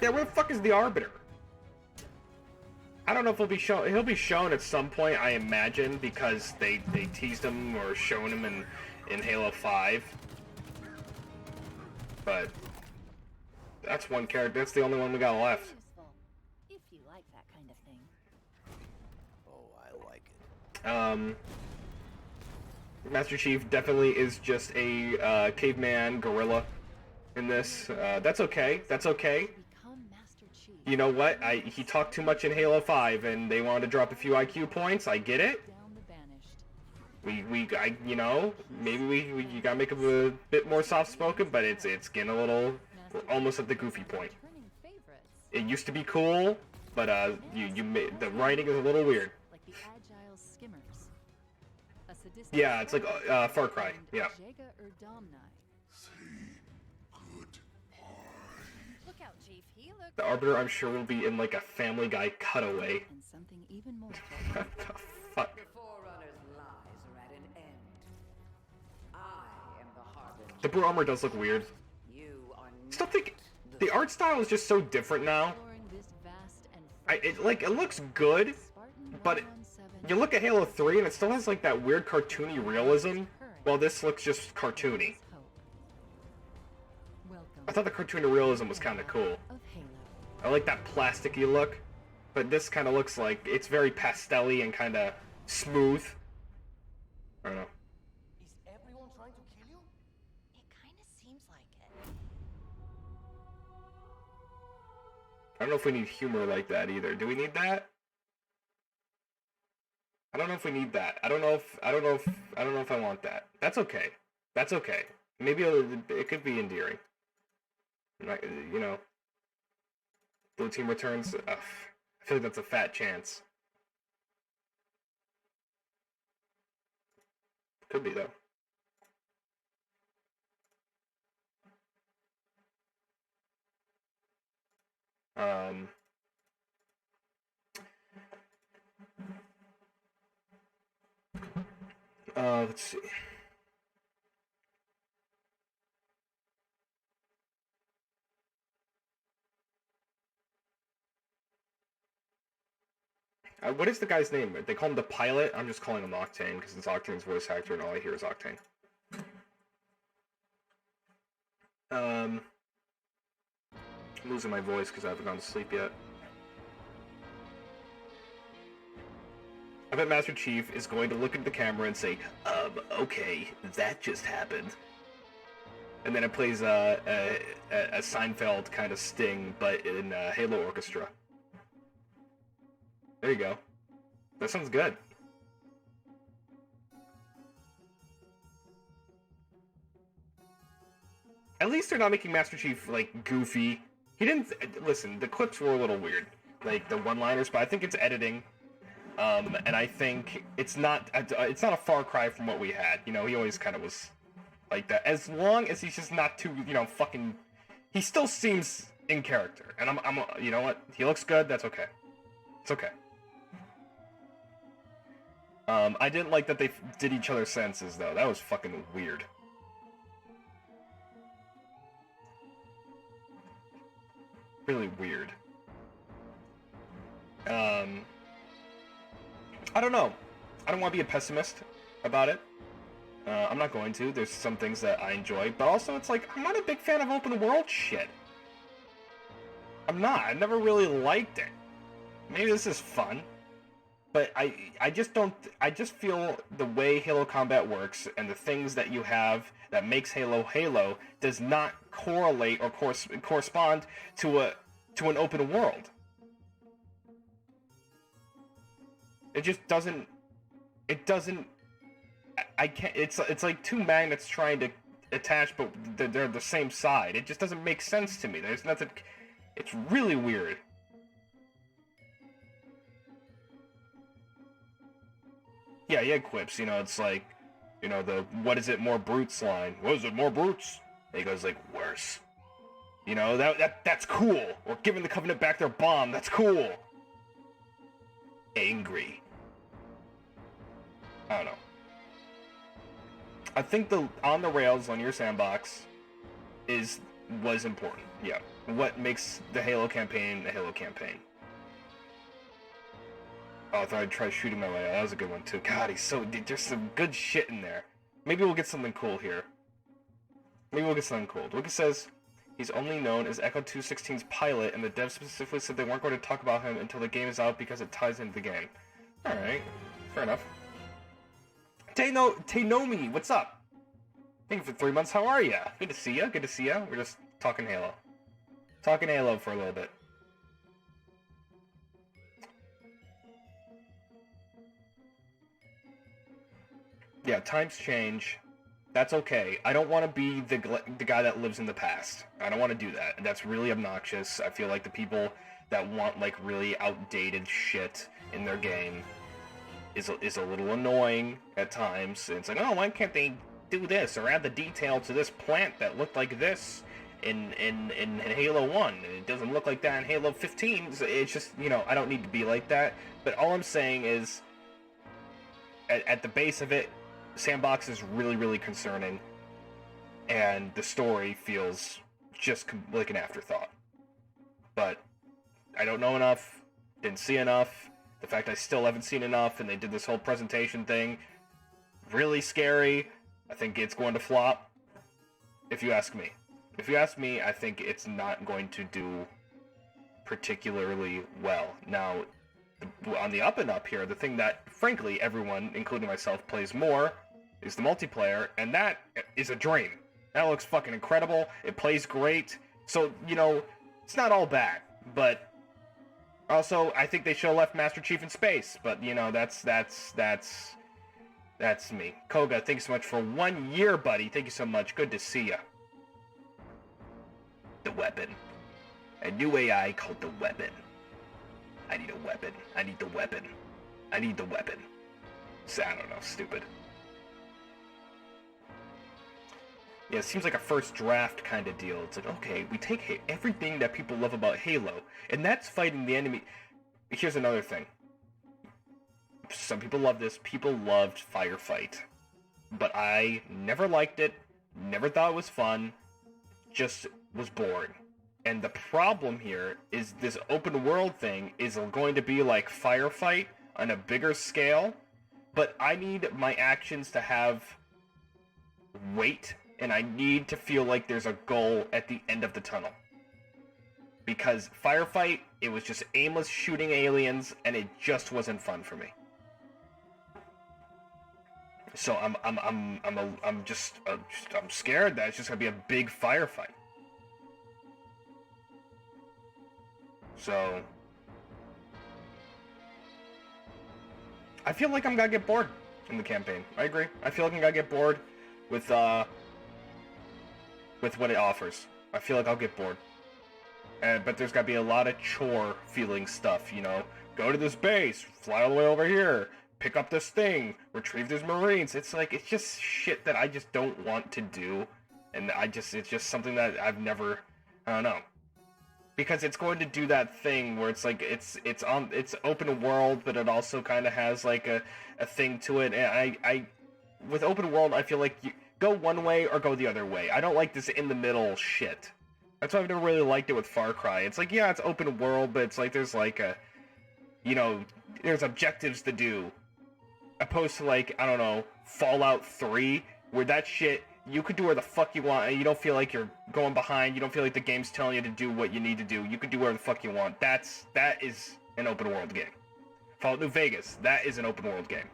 Yeah, where the fuck is the Arbiter? I don't know if he'll be shown. He'll be shown at some point, I imagine, because they teased him or shown him in Halo 5. But that's one character. That's the only one we got left. Useful, if you like that kind of thing. Oh, I like it. Master Chief definitely is just a caveman gorilla in this. That's okay. That's okay. Become Master Chief. You know what? He talked too much in Halo 5, and they wanted to drop a few IQ points. I get it. Down the banished. Maybe you gotta make him a bit more soft-spoken, but it's getting a little, we're almost at the goofy point. Turning favorites. It used to be cool, but the writing is a little weird. Like the agile skimmers. A sadistic Yeah, it's like Far Cry. named Yeah. Jega Erdamni. Chief. He looks The Arbiter, I'm sure, will be in like a Family Guy cutaway. and something even more What the fuck? The Forerunner's lies are at an end. I am the Harbinger. The blue armor does look weird. You are Still not think the art style is just so different now. exploring this vast and It looks good, Spartan but 117 you look at Halo 3 and it still has like that weird cartoony realism. While this looks just cartoony. hope. Welcome I thought the cartoony realism was kind of cool. of Halo. I like that plasticky look, but this kind of looks like it's very pastel-y and kind of smooth. I don't know. Is everyone trying to kill you? It kind of seems like it. I don't know if we need humor like that either. Do we need that? I don't know if we need that. I don't know if I want that. That's okay. That's okay. Maybe it could be endearing. Like, you know, blue team returns. Ugh, I feel like that's a fat chance. Could be though. Let's see. What is the guy's name? They call him the pilot. I'm just calling him Octane because it's Octane's voice actor, and all I hear is Octane. I'm losing my voice because I haven't gone to sleep yet. I bet Master Chief is going to look at the camera and say, okay, that just happened. And then it plays a Seinfeld kind of sting, but in Halo Orchestra. There you go. That sounds good. At least they're not making Master Chief, like, goofy. He didn't... Listen, the clips were a little weird. Like, the one-liners, but I think it's editing. And I think it's not a far cry from what we had. You know, he always kind of was like that. As long as he's just not too, you know, fucking... He still seems in character. And I'm you know what? He looks good, that's okay. It's okay. I didn't like that they did each other's senses, though. That was fucking weird. Really weird. I don't know. I don't want to be a pessimist about it. I'm not going to. There's some things that I enjoy, but also it's like, I'm not a big fan of open world shit. I'm not. I never really liked it. Maybe this is fun. But I just don't... I just feel the way Halo combat works and the things that you have that makes Halo Halo does not correlate or correspond to an open world. It just doesn't... It doesn't... I can't... It's like two magnets trying to attach, but they're the same side. It just doesn't make sense to me. There's nothing... It's really weird. Yeah, he had quips, you know, it's like, you know, the, what is it, more brutes line. What is it, more brutes? And he goes like, worse. You know, that's cool. Or giving the Covenant back their bomb, that's cool. Angry. I don't know. I think the on the rails on your sandbox was important. Yeah. What makes the Halo campaign a Halo campaign. Oh, I thought I'd try shooting my way out. That was a good one, too. God, there's some good shit in there. Maybe we'll get something cool here. Maybe we'll get something cool. Lucas says he's only known as Echo 216's pilot, and the devs specifically said they weren't going to talk about him until the game is out because it ties into the game. Alright. Fair enough. Tainomi, what's up? Thank you for 3 months. How are ya? Good to see ya. Good to see ya. We're just talking Halo. Talking Halo for a little bit. Yeah, times change. That's okay. I don't want to be the guy that lives in the past. I don't want to do that. That's really obnoxious. I feel like the people that want, like, really outdated shit in their game is a little annoying at times. It's like, oh, why can't they do this or add the detail to this plant that looked like this in Halo 1. It doesn't look like that in Halo 15. So it's just, you know, I don't need to be like that. But all I'm saying is, at the base of it, Sandbox is really, really concerning. And the story feels just like an afterthought. But I don't know enough, didn't see enough. The fact I still haven't seen enough, and they did this whole presentation thing, really scary. I think it's going to flop, if you ask me. If you ask me, I think it's not going to do particularly well. Now, on the up and up here, the thing that, frankly, everyone, including myself, plays more is the multiplayer, and that is a dream. That looks fucking incredible. It plays great. So, you know, it's not all bad. But also, I think they should have left Master Chief in space. But, you know, that's me. Koga, thank you so much for 1 year, buddy. Thank you so much. Good to see ya. The weapon. A new AI called the weapon. I need a weapon. I need the weapon. I need the weapon. So, I don't know. Stupid. Yeah, it seems like a first draft kind of deal. It's like, okay, we take everything that people love about Halo, and that's fighting the enemy. Here's another thing. Some people love this. People loved Firefight. But I never liked it, never thought it was fun, just was bored. And the problem here is this open world thing is going to be like Firefight on a bigger scale, but I need my actions to have weight, and I need to feel like there's a goal at the end of the tunnel. Because Firefight, it was just aimless shooting aliens, and it just wasn't fun for me. So I'm scared that it's just gonna be a big firefight. So I feel like I'm gonna get bored in the campaign. I agree. I feel like I'm gonna get bored with what it offers. I feel like I'll get bored. But there's gotta be a lot of chore feeling stuff, you know. Go to this base, fly all the way over here, pick up this thing, retrieve these Marines. It's like, it's just shit that I just don't want to do. And it's just something that I've never, I don't know. Because it's going to do that thing where it's like, it's open world, but it also kind of has like a thing to it. And I with open world, I feel like you go one way or go the other way. I don't like this in the middle shit. That's why I've never really liked it with Far Cry. It's like, yeah, it's open world, but it's like there's like a, you know, there's objectives to do. Opposed to like, I don't know, Fallout 3, where that shit, you could do where the fuck you want, and you don't feel like you're going behind, you don't feel like the game's telling you to do what you need to do. You could do whatever the fuck you want. That is an open world game. Fallout New Vegas, that is an open world game.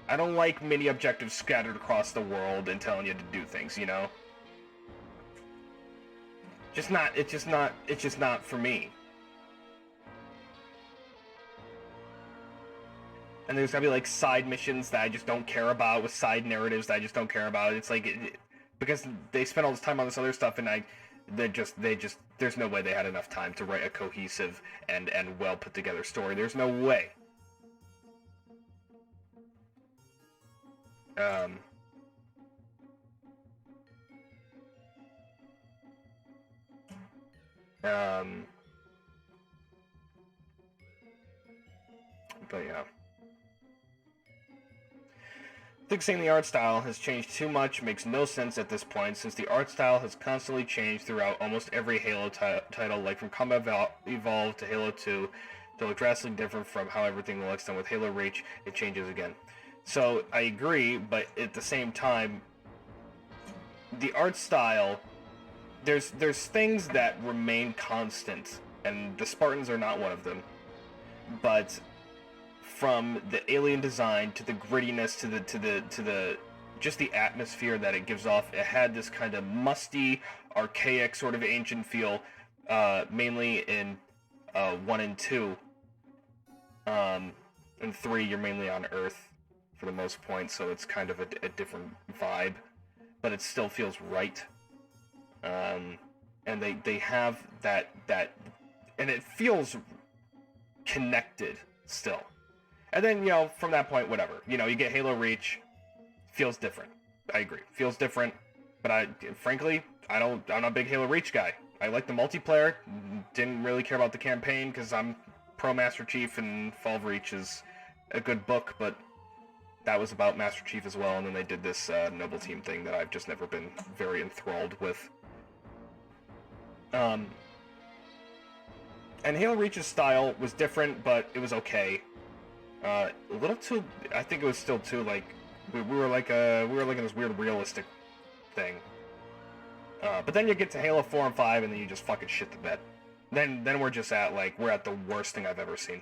I don't like mini objectives scattered across the world and telling you to do things, you know? It's just not for me. And there's gotta be like side missions that I just don't care about, with side narratives that I just don't care about. It's like, because they spent all this time on this other stuff, and there's no way they had enough time to write a cohesive and well put together story. There's no way. But yeah. Fixing the art style has changed too much makes no sense at this point, since the art style has constantly changed throughout almost every Halo title, like from Combat Evolved to Halo 2, to look drastically different from how everything looks. Then with Halo Reach, it changes again. So I agree, but at the same time, the art style, there's things that remain constant, and the Spartans are not one of them. But from the alien design to the grittiness to the just the atmosphere that it gives off, it had this kind of musty, archaic sort of ancient feel, mainly in 1 and 2. In 3, you're mainly on Earth for the most point, so it's kind of a different vibe, but it still feels right. And they have that, and it feels connected still. And then, you know, from that point, whatever. You know, you get Halo Reach, feels different. I agree, feels different, but frankly, I'm not a big Halo Reach guy. I like the multiplayer. Didn't really care about the campaign because I'm pro Master Chief, and Fall of Reach is a good book, but that was about Master Chief as well. And then they did this Noble Team thing that I've just never been very enthralled with. And Halo Reach's style was different, but it was okay. A little too. I think it was still too like we were like in this weird realistic thing. But then you get to Halo 4 and 5, and then you just fucking shit the bed. Then we're just at like we're at the worst thing I've ever seen.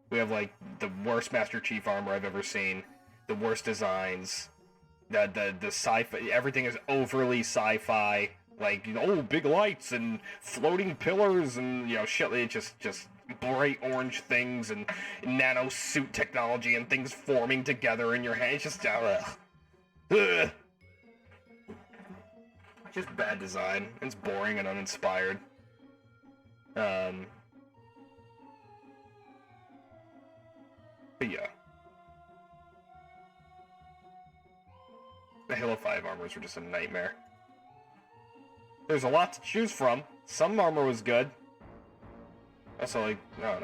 We have like the worst Master Chief armor I've ever seen, the worst designs, the sci-fi. Everything is overly sci-fi. Like, you know, oh, big lights and floating pillars and, you know, shit. It just bright orange things and nano suit technology and things forming together in your hand. It's just, ugh. Just bad design. It's boring and uninspired. But yeah. The Halo 5 armors were just a nightmare. There's a lot to choose from. Some armor was good. Also, like, I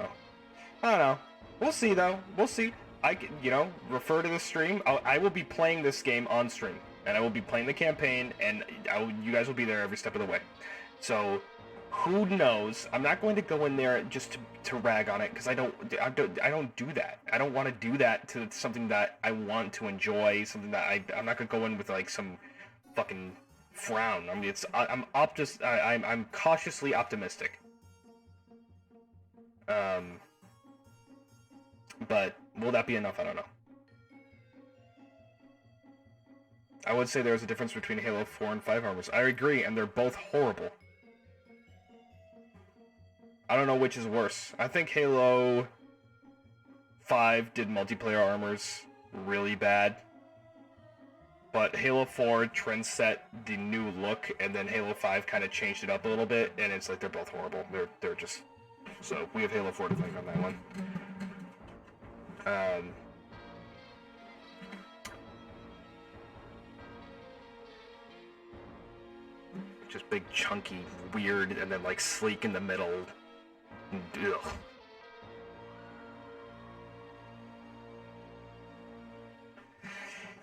don't know. We'll see, though. We'll see. I can, you know, refer to the stream. I will be playing this game on stream. And I will be playing the campaign, and you guys will be there every step of the way. So, who knows? I'm not going to go in there just to rag on it, because I don't do that. I don't want to do that to something that I want to enjoy, something that I'm not going to go in with, like, some fucking frown. I mean, I'm cautiously optimistic. But will that be enough? I don't know. I would say there's a difference between Halo 4 and 5 armors. I agree, and they're both horrible. I don't know which is worse. I think Halo 5 did multiplayer armors really bad. But Halo 4 trend set the new look, and then Halo 5 kind of changed it up a little bit, and it's like they're both horrible. They're just... So, we have Halo 4 to thank on that one. Just big, chunky, weird, and then, like, sleek in the middle. Ugh.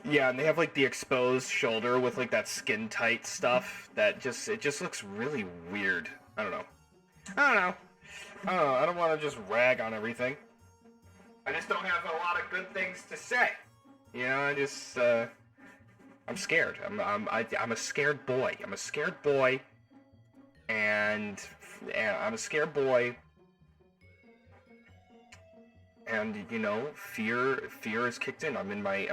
Yeah, and they have, like, the exposed shoulder with, like, that skin-tight stuff that it just looks really weird. I don't know. I don't want to just rag on everything. I just don't have a lot of good things to say. You know, I'm scared. I'm a scared boy. I'm a scared boy, and I'm a scared boy. And you know, fear is kicked in. I'm in my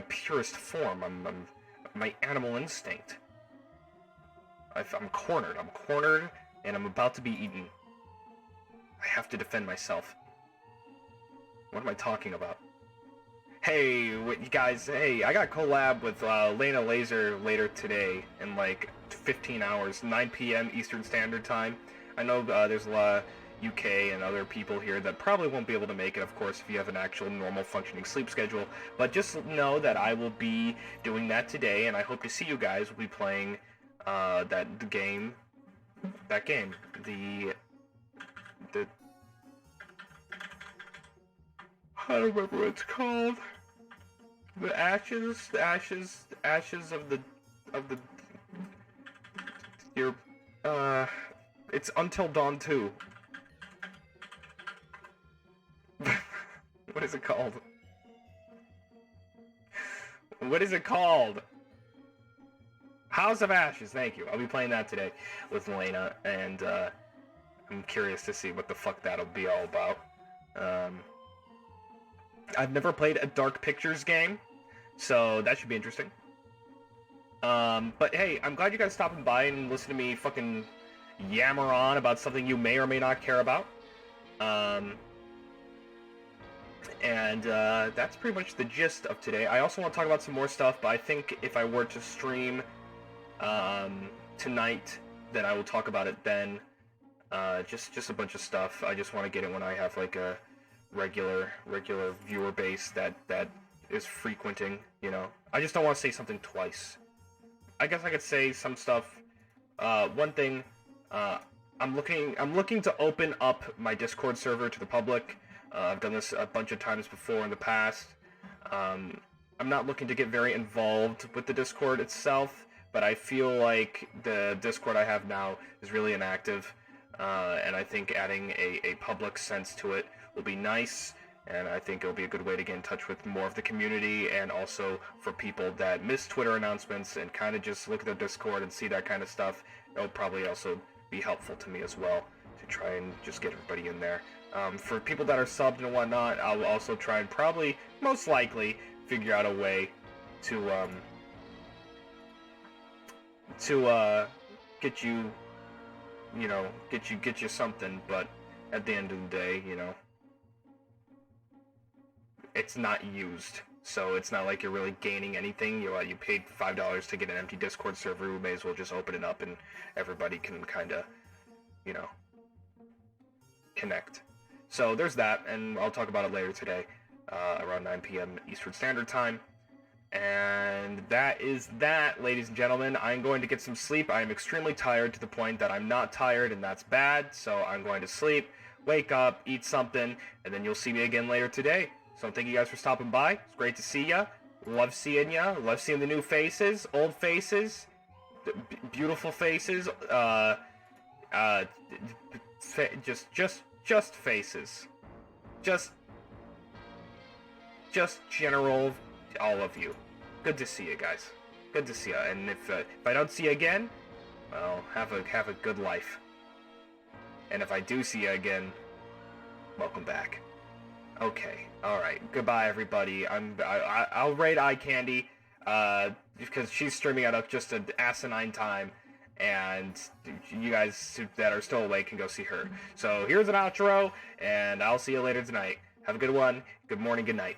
purest form. I'm my animal instinct. I'm cornered. I'm cornered, and I'm about to be eaten. I have to defend myself. What am I talking about? Hey, you guys, hey, I got a collab with Lena Laser later today in like 15 hours, 9 p.m. Eastern Standard Time. I know there's a lot of UK and other people here that probably won't be able to make it, of course, if you have an actual normal functioning sleep schedule. But just know that I will be doing that today, and I hope to see you guys. We'll be playing that game. I don't remember what it's called. The ashes of the it's Until Dawn 2. What is it called? What is it called? House of Ashes, thank you. I'll be playing that today with Elena, and I'm curious to see what the fuck that'll be all about. I've never played a Dark Pictures game, so that should be interesting. But hey, I'm glad you guys stopping by and listening to me fucking yammer on about something you may or may not care about. That's pretty much the gist of today. I also want to talk about some more stuff, but I think if I were to stream tonight, then I will talk about it then. Just a bunch of stuff. I just want to get it when I have like a regular viewer base that is frequenting, you know. I just don't want to say something twice. I guess I could say some stuff. One thing, I'm looking to open up my Discord server to the public. I've done this a bunch of times before in the past. I'm not looking to get very involved with the Discord itself, but I feel like the Discord I have now is really inactive, and I think adding a public sense to it will be nice, and I think it'll be a good way to get in touch with more of the community, and also for people that miss Twitter announcements and kind of just look at their Discord and see that kind of stuff. It'll probably also be helpful to me as well to try and just get everybody in there. For people that are subbed and whatnot, I'll also try and probably, most likely, figure out a way to get you, get you something. But at the end of the day, it's not used, so it's not like you're really gaining anything. You paid $5 to get an empty Discord server. We may as well just open it up and everybody can kind of, connect. So there's that, and I'll talk about it later today, around 9 p.m. Eastern Standard Time. And that is that, ladies and gentlemen. I'm going to get some sleep. I am extremely tired to the point that I'm not tired, and that's bad. So I'm going to sleep, wake up, eat something, and then you'll see me again later today. So thank you guys for stopping by. It's great to see ya. Love seeing ya. Love seeing the new faces, old faces, beautiful faces. Just faces. Just general, all of you. Good to see you guys. Good to see you. And if I don't see you again, well, have a good life. And if I do see you again, welcome back. Okay. All right. Goodbye, everybody. I'll rate Eye Candy because she's streaming at just an asinine time, and you guys that are still awake can go see her. So here's an outro, and I'll see you later tonight. Have a good one. Good morning. Good night.